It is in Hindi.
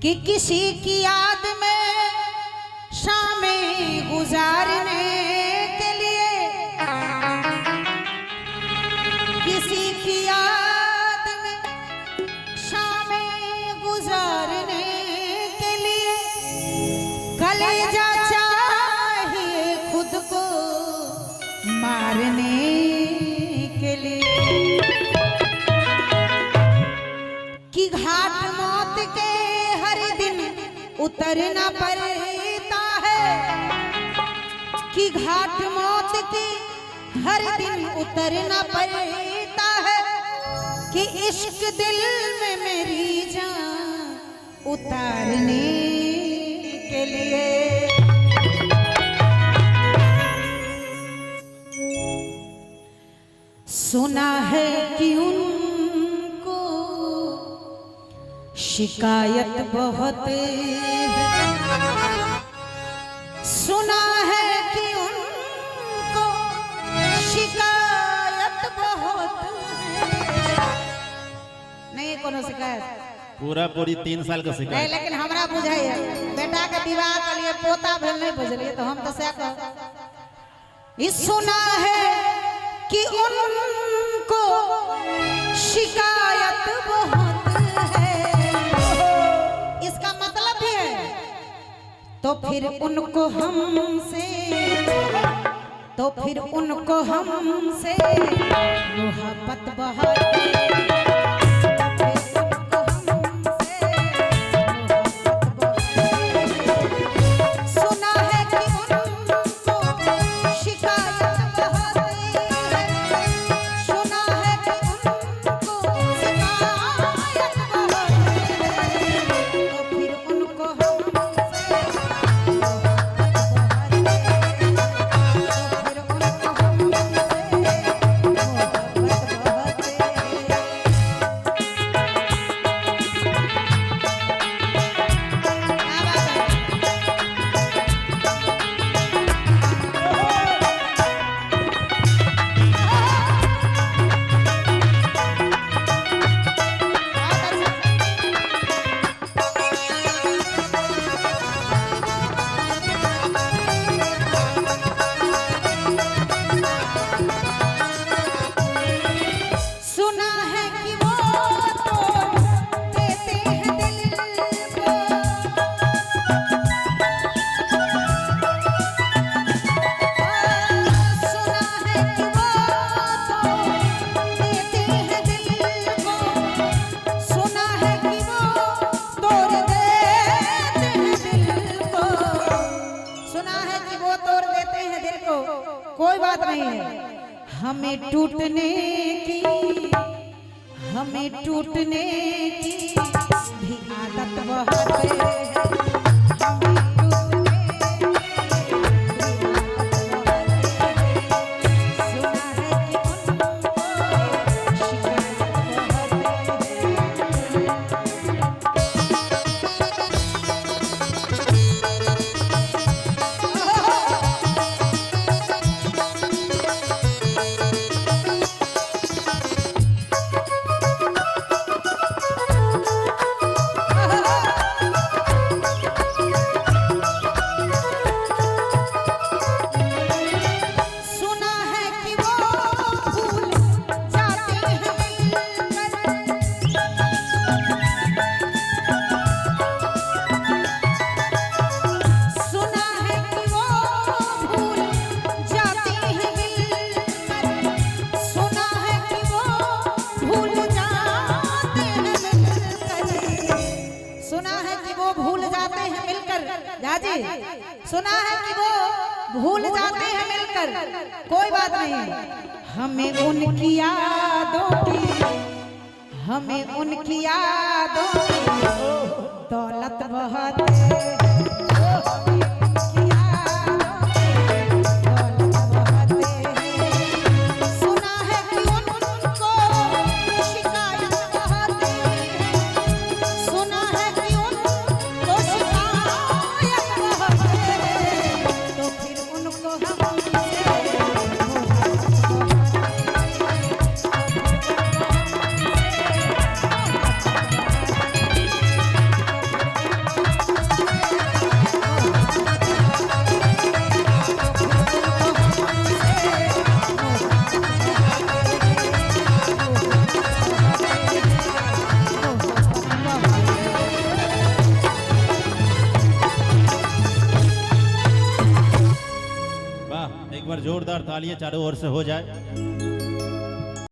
कि किसी की याद में शामें गुजारने के लिए, किसी की याद में शामें गुजारने के लिए कलेजा चाहिए खुद को मारने के लिए। कि घाट मौत के हर दिन उतरना पड़ता है, कि घाट मौत के हर दिन उतरना पड़ता है, कि इश्क दिल में मेरी जान उतारने के लिए। सुना है कि उनको शिकायत बहुत है, सुना है कि उनको शिकायत बहुत है। नहीं कोनो शिकायत पूरा पूरी 3 साल का शिकायत नहीं, लेकिन हमरा बुझाई है बेटा के विवाह के लिए पोता भेल नहीं बुझलिए, तो हम तो से कह सुना है कि उनको शिकायत बहुत है। इसका मतलब भी है तो फिर उनको हमसे, तो फिर उनको हमसे मोहब्बत बहुत है। कोई बात नहीं है, हमें टूटने की, हमें टूटने की भी आदत बहुत है। सुना है कि वो भूल जाते हैं मिलकर, कोई बात नहीं, हमें उनकी यादों की, हमें उनकी यादों की दौलत बहुत है। एक बार जोरदार तालियां चारों ओर से हो जाए।